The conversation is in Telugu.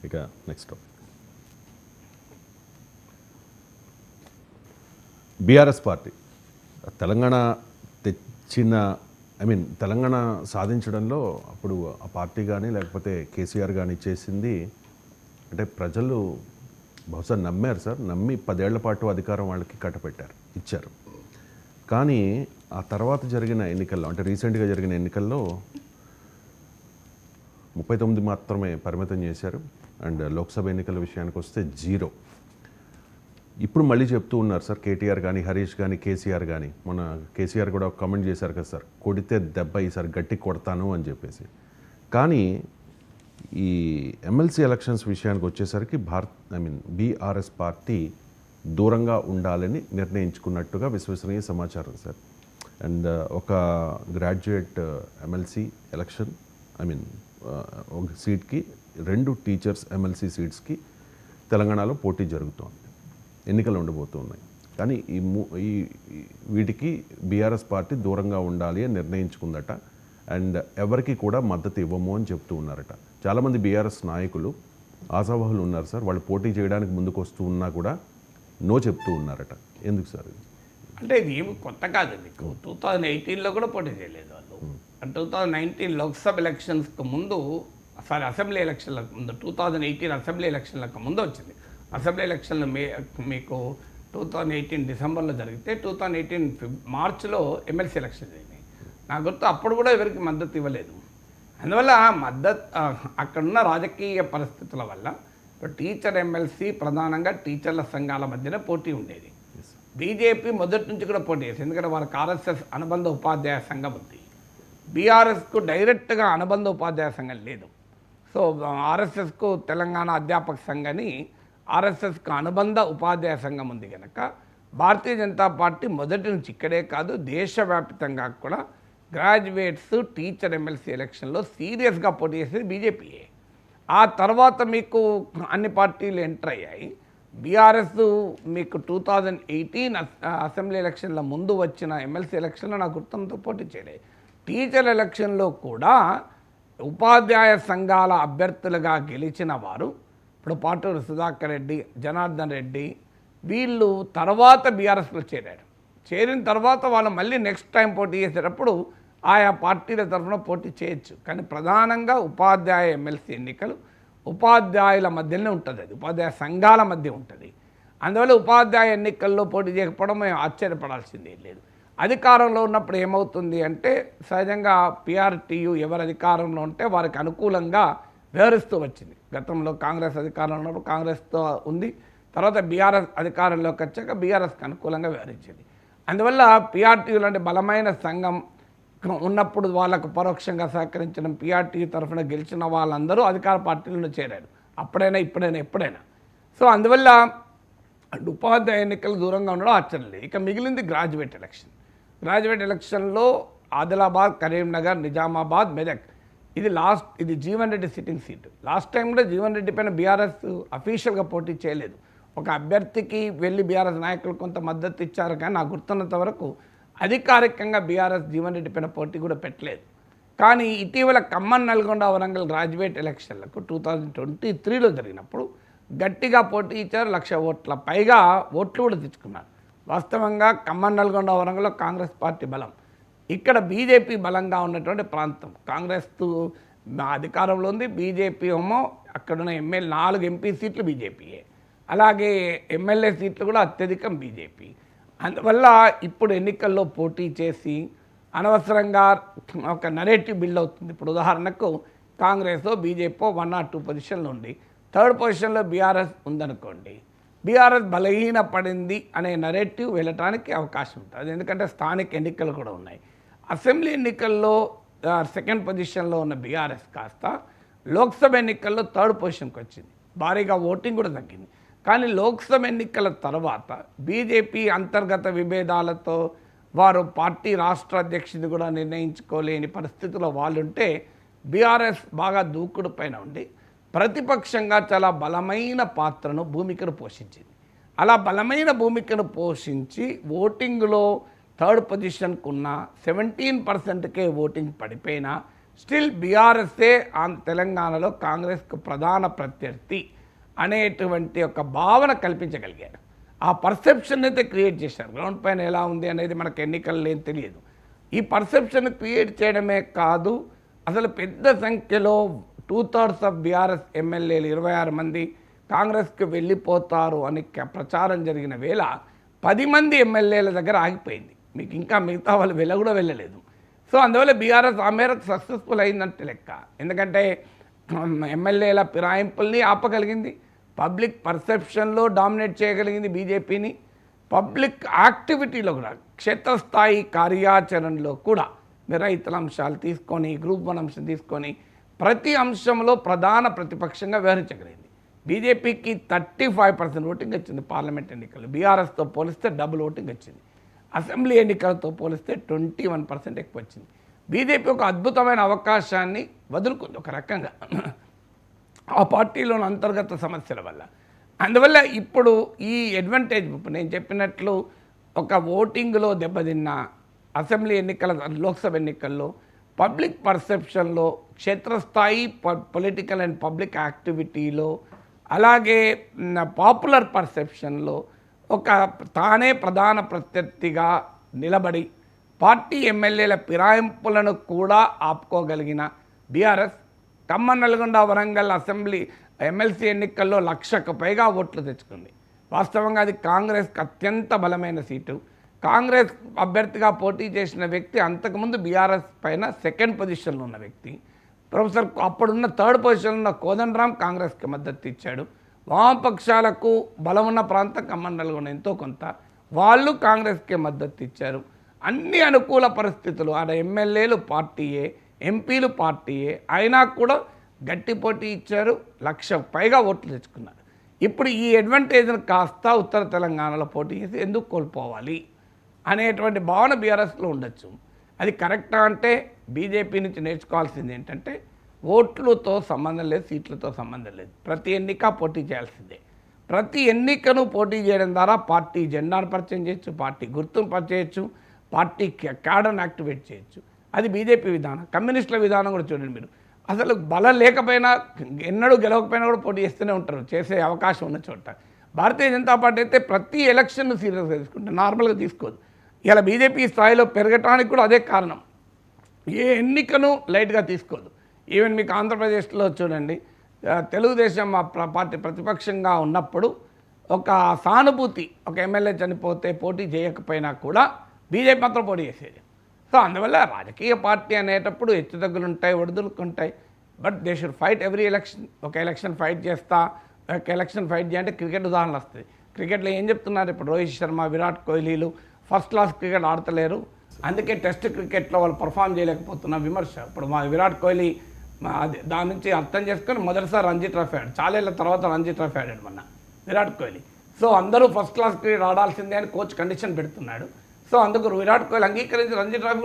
ఇక నెక్స్ట్ బీఆర్ఎస్ పార్టీ తెలంగాణ తెచ్చిన తెలంగాణ సాధించడంలో అప్పుడు ఆ పార్టీ కానీ లేకపోతే కేసీఆర్ కానీ చేసింది అంటే ప్రజలు బహుశా నమ్మారు సార్. నమ్మి 10 ఏళ్ల పాటు అధికారం వాళ్ళకి కట్టపెట్టారు, ఇచ్చారు. కానీ ఆ తర్వాత జరిగిన ఎన్నికల్లో అంటే రీసెంట్గా జరిగిన ఎన్నికల్లో 39 మాత్రమే పరిమితం చేశారు. అండ్ లోక్సభ ఎన్నికల విషయానికి వస్తే 0. ఇప్పుడు మళ్ళీ చెప్తూ ఉన్నారు సార్ కేటీఆర్ కానీ హరీష్ కానీ కేసీఆర్ కానీ. మొన్న కేసీఆర్ కూడా ఒక కామెంట్ చేశారు కదా సార్, కొడితే దెబ్బ ఈసారి గట్టి కొడతాను అని చెప్పేసి. కానీ ఈ ఎమ్మెల్సీ ఎలక్షన్స్ విషయానికి వచ్చేసరికి బీఆర్ఎస్ పార్టీ దూరంగా ఉండాలని నిర్ణయించుకున్నట్టుగా విశ్వసనీయ సమాచారం సార్. అండ్ ఒక గ్రాడ్యుయేట్ ఎమ్మెల్సీ ఎలక్షన్ ఒక సీట్కి 2 టీచర్స్ ఎమ్మెల్సీ సీట్స్కి తెలంగాణలో పోటీ జరుగుతోంది, ఎన్నికలు ఉండబోతున్నాయి. కానీ ఈ వీటికి బీఆర్ఎస్ పార్టీ దూరంగా ఉండాలి అని నిర్ణయించుకుందట. అండ్ ఎవరికి కూడా మద్దతు ఇవ్వము అని చెప్తూ ఉన్నారట. చాలామంది బీఆర్ఎస్ నాయకులు ఆశావాహులు ఉన్నారు సార్, వాళ్ళు పోటీ చేయడానికి ముందుకు వస్తూ ఉన్నా కూడా నో చెప్తూ ఉన్నారట. ఎందుకు సార్ ఇది? అంటే ఇది ఏమి కొత్త కాదు. మీకు 2018లో కూడా పోటీ చేయలేదు వాళ్ళు. 2019 లోక్సభ ఎలక్షన్స్కి ముందు, అసెంబ్లీ ఎలక్షన్లకు ముందు, 2018 అసెంబ్లీ ఎలక్షన్లకు ముందు వచ్చింది. అసెంబ్లీ ఎలక్షన్లు మీకు 2018 డిసెంబర్లో జరిగితే 2018 మార్చిలో ఎమ్మెల్సీ ఎలక్షన్ జరిగినాయి. నాకు గుర్తు అప్పుడు కూడా ఎవరికి మద్దతు ఇవ్వలేదు. అందువల్ల అక్కడున్న రాజకీయ పరిస్థితుల వల్ల టీచర్ ఎమ్మెల్సీ ప్రధానంగా టీచర్ల సంఘాల మధ్యన పోటీ ఉండేది. బీజేపీ మొదటి నుంచి కూడా పోటీ చేసింది, ఎందుకంటే వారికి ఆర్ఎస్ఎస్ అనుబంధ ఉపాధ్యాయ సంఘం ఉంది. బీఆర్ఎస్కు డైరెక్ట్గా అనుబంధ ఉపాధ్యాయ సంఘం లేదు. సో ఆర్ఎస్ఎస్కు తెలంగాణ అధ్యాపక సంఘాన్ని, ఆర్ఎస్ఎస్కు అనుబంధ ఉపాధ్యాయ సంఘం ఉంది కనుక భారతీయ జనతా పార్టీ మొదటి నుంచి ఇక్కడే కాదు దేశవ్యాప్తంగా కూడా గ్రాడ్యుయేట్స్ టీచర్ ఎమ్మెల్సీ ఎలక్షన్లో సీరియస్గా పోటీ చేసేది బీజేపీయే. ఆ తర్వాత మీకు అన్ని పార్టీలు ఎంటర్ అయ్యాయి. బీఆర్ఎస్ మీకు 2018 అసెంబ్లీ ఎలక్షన్ల ముందు వచ్చిన ఎమ్మెల్సీ ఎలక్షన్లో నాకు గుర్తుతో పోటీ చేయలేదు. టీచర్ ఎలక్షన్లో కూడా ఉపాధ్యాయ సంఘాల అభ్యర్థులుగా గెలిచిన వారు ఇప్పుడు పాటూరు సుధాకర్ రెడ్డి, జనార్దన్ రెడ్డి వీళ్ళు తర్వాత బీఆర్ఎస్లో చేరారు. చేరిన తర్వాత వాళ్ళు మళ్ళీ నెక్స్ట్ టైం పోటీ చేసేటప్పుడు ఆయా పార్టీల తరఫున పోటీ చేయొచ్చు. కానీ ప్రధానంగా ఉపాధ్యాయ ఎమ్మెల్సీ ఎన్నికలు ఉపాధ్యాయుల మధ్యనే ఉంటుంది, అది ఉపాధ్యాయ సంఘాల మధ్య ఉంటుంది. అందువల్ల ఉపాధ్యాయ ఎన్నికల్లో పోటీ చేయకపోవడం మేము ఆశ్చర్యపడాల్సిందే లేదు. అధికారంలో ఉన్నప్పుడు ఏమవుతుంది అంటే సహజంగా పీఆర్టీయూ ఎవరు అధికారంలో ఉంటే వారికి అనుకూలంగా వ్యవహరిస్తూ వచ్చింది. గతంలో కాంగ్రెస్ అధికారంలో ఉన్నప్పుడు కాంగ్రెస్తో ఉంది, తర్వాత బీఆర్ఎస్ అధికారంలోకి వచ్చాక బీఆర్ఎస్కి అనుకూలంగా వ్యవహరించింది. అందువల్ల పీఆర్టీయూ లాంటి బలమైన సంఘం ఉన్నప్పుడు వాళ్ళకు పరోక్షంగా సహకరించడం, పీఆర్టీయూ తరఫున గెలిచిన వాళ్ళందరూ అధికార పార్టీలను చేరారు, అప్పుడైనా ఇప్పుడైనా ఎప్పుడైనా. సో అందువల్ల ఉపాధ్యాయ ఎన్నికలు దూరంగా ఉండడం ఆశ్చర్యం లేదు. ఇక మిగిలింది గ్రాడ్యుయేట్ ఎలక్షన్. గ్రాడ్యుయేట్ ఎలక్షన్లో ఆదిలాబాద్, కరీంనగర్, నిజామాబాద్, మెదక్ ఇది Jeevan Reddy sitting seat. Last time కూడా జీవన్ రెడ్డి పైన బీఆర్ఎస్ అఫీషియల్గా పోటీ చేయలేదు. ఒక అభ్యర్థికి వెళ్ళి బీఆర్ఎస్ నాయకులు కొంత మద్దతు ఇచ్చారు, కానీ నాకు గుర్తున్నంత వరకు అధికారికంగా బీఆర్ఎస్ జీవన్ రెడ్డి పైన పోటీ కూడా పెట్టలేదు. కానీ ఇటీవల ఖమ్మం, నల్గొండ, వరంగల్ గ్రాడ్యుయేట్ ఎలక్షన్లకు 2023లో జరిగినప్పుడు గట్టిగా పోటీ ఇచ్చారు. 1,00,000 ఓట్ల పైగా ఓట్లు కూడా తెచ్చుకున్నారు. వాస్తవంగా ఖమ్మం, నల్గొండ, వరంగల్లో కాంగ్రెస్ పార్టీ బలం, ఇక్కడ బీజేపీ బలంగా ఉన్నటువంటి ప్రాంతం. కాంగ్రెస్ అధికారంలో ఉంది, బీజేపీ ఏమో అక్కడున్న 4 ఎంపీ సీట్లు బీజేపీయే, అలాగే ఎమ్మెల్యే సీట్లు కూడా అత్యధికం బీజేపీ. అందువల్ల ఇప్పుడు ఎన్నికల్లో పోటీ చేసి అనవసరంగా ఒక నరేటివ్ బిల్డ్ అవుతుంది. ఇప్పుడు ఉదాహరణకు కాంగ్రెస్ బీజేపీ 1 or 2 పొజిషన్లు ఉండి 3rd పొజిషన్లో బీఆర్ఎస్ ఉందనుకోండి, బీఆర్ఎస్ బలహీనపడింది అనే నరేటివ్ వెళ్ళటానికి అవకాశం ఉంటుంది. ఎందుకంటే స్థానిక ఎన్నికలు కూడా ఉన్నాయి. అసెంబ్లీ ఎన్నికల్లో 2nd పొజిషన్లో ఉన్న బీఆర్ఎస్ కాస్త లోక్సభ ఎన్నికల్లో 3rd పొజిషన్కి వచ్చింది, భారీగా ఓటింగ్ కూడా తగ్గింది. కానీ లోక్సభ ఎన్నికల తర్వాత బీజేపీ అంతర్గత విభేదాలతో వారు పార్టీ రాష్ట్ర అధ్యక్షుడిని కూడా నిర్ణయించుకోలేని పరిస్థితుల్లో వాళ్ళుంటే బీఆర్ఎస్ బాగా దూకుడు పైన ఉండి ప్రతిపక్షంగా చాలా బలమైన పాత్రను, భూమికను పోషించింది. అలా బలమైన భూమికను పోషించి ఓటింగ్లో 3rd పొజిషన్కు ఉన్న 17%కే ఓటింగ్ పడిపోయినా స్టిల్ బీఆర్ఎస్ఏ తెలంగాణలో కాంగ్రెస్కు ప్రధాన ప్రత్యర్థి అనేటువంటి ఒక భావన కల్పించగలిగారు. ఆ పర్సెప్షన్ అయితే క్రియేట్ చేశారు. గ్రౌండ్ పైన ఎలా ఉంది అనేది మనకు ఎన్నికల్లో ఏం తెలియదు. ఈ పర్సెప్షన్ క్రియేట్ చేయడమే కాదు, అసలు పెద్ద సంఖ్యలో 2/3 ఆఫ్ బీఆర్ఎస్ ఎమ్మెల్యేలు 26 మంది కాంగ్రెస్కి వెళ్ళిపోతారు అని ప్రచారం జరిగిన వేళ 10 మంది ఎమ్మెల్యేల దగ్గర ఆగిపోయింది. మీకు ఇంకా మిగతా వాళ్ళు కూడా వెళ్ళలేదు. సో అందువల్ల బీఆర్ఎస్ ఆ మేరకు సక్సెస్ఫుల్ అయిందంటే లెక్క. ఎందుకంటే ఎమ్మెల్యేల ఫిరాయింపుల్ని ఆపగలిగింది, పబ్లిక్ పర్సెప్షన్లో డామినేట్ చేయగలిగింది బీజేపీని, పబ్లిక్ యాక్టివిటీలో కూడా క్షేత్రస్థాయి కార్యాచరణలో కూడా రైతుల అంశాలు తీసుకొని, గ్రూప్ 1 అంశం తీసుకొని ప్రతి అంశంలో ప్రధాన ప్రతిపక్షంగా వ్యవహరించగలిగింది. బీజేపీకి 35% ఓటింగ్ వచ్చింది పార్లమెంట్ ఎన్నికలు, బీఆర్ఎస్తో పోలిస్తే డబుల్ ఓటింగ్ వచ్చింది. అసెంబ్లీ ఎన్నికలతో పోలిస్తే 21% ఎక్కువ వచ్చింది. బీజేపీ ఒక అద్భుతమైన అవకాశాన్ని వదులుకుంది ఒక రకంగా ఆ పార్టీలోని అంతర్గత సమస్యల వల్ల. అందువల్ల ఇప్పుడు ఈ అడ్వాంటేజ్ నేను చెప్పినట్లు ఒక ఓటింగ్లో దెబ్బతిన్న అసెంబ్లీ ఎన్నికల లోక్సభ ఎన్నికల్లో పబ్లిక్ పర్సెప్షన్లో క్షేత్రస్థాయి పొలిటికల్ అండ్ పబ్లిక్ యాక్టివిటీలో అలాగే పాపులర్ పర్సెప్షన్లో ఒక తానే ప్రధాన ప్రత్యర్థిగా నిలబడి పార్టీ ఎమ్మెల్యేల ఫిరాయింపులను కూడా ఆపుకోగలిగిన BRS Khammam, Nalgonda, Warangal assembly MLC ఎన్నికల్లో 1,00,000కు పైగా ఓట్లు తెచ్చుకుంది. వాస్తవంగా అది కాంగ్రెస్కి అత్యంత బలమైన సీటు. కాంగ్రెస్ అభ్యర్థిగా పోటీ చేసిన వ్యక్తి అంతకుముందు బీఆర్ఎస్ పైన 2nd పొజిషన్లో ఉన్న వ్యక్తి. ప్రొఫెసర్ అప్పుడున్న 3rd పొజిషన్లో ఉన్న కోదండరాం కాంగ్రెస్కి మద్దతు ఇచ్చాడు. వామపక్షాలకు బలం ఉన్న ప్రాంతం ఖమ్మం, నల్గొండ ఎంతో కొంత, వాళ్ళు కాంగ్రెస్కే మద్దతు ఇచ్చారు. అన్ని అనుకూల పరిస్థితులు, ఆడ ఎమ్మెల్యేలు పార్టీయే, ఎంపీలు పార్టీయే, అయినా కూడా గట్టి పోటీ ఇచ్చారు. 1,00,000 పైగా ఓట్లు తెచ్చుకున్నారు. ఇప్పుడు ఈ అడ్వాంటేజ్ను కాస్త ఉత్తర తెలంగాణలో పోటీ చేసి ఎందుకు కోల్పోవాలి అనేటువంటి భావన బీఆర్ఎస్లో ఉండొచ్చు. అది కరెక్టా అంటే బీజేపీ నుంచి నేర్చుకోవాల్సింది ఏంటంటే ఓట్లతో సంబంధం లేదు, సీట్లతో సంబంధం లేదు. ప్రతి ఎన్నిక పోటీ చేయాల్సిందే. ప్రతి ఎన్నికను పోటీ చేయడం ద్వారా పార్టీ జెండాను పరిచయం చేయొచ్చు, పార్టీ గుర్తును పరిచయచ్చు, పార్టీ క్యాడర్ను యాక్టివేట్ చేయొచ్చు. అది బీజేపీ విధానం. కమ్యూనిస్టుల విధానం కూడా చూడండి మీరు. అసలు బలం లేకపోయినా, ఎన్నడూ గెలవకపోయినా కూడా పోటీ చేస్తూనే ఉంటారు, చేసే అవకాశం ఉన్న చోట. భారతీయ జనతా పార్టీ అయితే ప్రతి ఎలక్షన్ను సీరియస్గా తీసుకుంటే నార్మల్గా తీసుకోదు. ఇలా బీజేపీ స్థాయిలో పెరగటానికి కూడా అదే కారణం. ఏ ఎన్నికను లైట్గా తీసుకోదు. ఈవెన్ మీకు ఆంధ్రప్రదేశ్లో చూడండి, తెలుగుదేశం పార్టీ ప్రతిపక్షంగా ఉన్నప్పుడు ఒక సానుభూతి, ఒక ఎమ్మెల్యే చనిపోతే పోటీ చేయకపోయినా కూడా బీజేపీ మాత్రం పోటీ చేసేది. సో అందువల్ల రాజకీయ పార్టీ అనేటప్పుడు హెచ్చుతగ్గులు ఉంటాయి, ఒడిదుడుకుంటాయి. But they should fight every election. ఒక ఎలక్షన్ ఫైట్ చేస్తా, ఒక ఎలక్షన్ ఫైట్ చేయాలంటే క్రికెట్ ఉదాహరణ వస్తుంది. క్రికెట్లో ఏం చెప్తున్నారు ఇప్పుడు, రోహిత్ శర్మ, విరాట్ కోహ్లీలు ఫస్ట్ క్లాస్ క్రికెట్ ఆడతలేరు, అందుకే టెస్ట్ క్రికెట్లో వాళ్ళు పర్ఫామ్ చేయలేకపోతున్న విమర్శ. ఇప్పుడు మా విరాట్ కోహ్లీ దాని నుంచి అర్థం చేసుకొని మొదటిసారి రంజీ ట్రోఫీ ఆడాడు, చాలా ఏళ్ళ తర్వాత రంజీ ట్రోఫీ ఆడాడు మొన్న విరాట్ కోహ్లీ. సో అందరూ ఫస్ట్ క్లాస్ క్రికెట్ ఆడాల్సిందే అని కోచ్ కండిషన్ పెడుతున్నాడు. సో అందుకు విరాట్ కోహ్లీ అంగీకరించి రంజీ ట్రోఫీ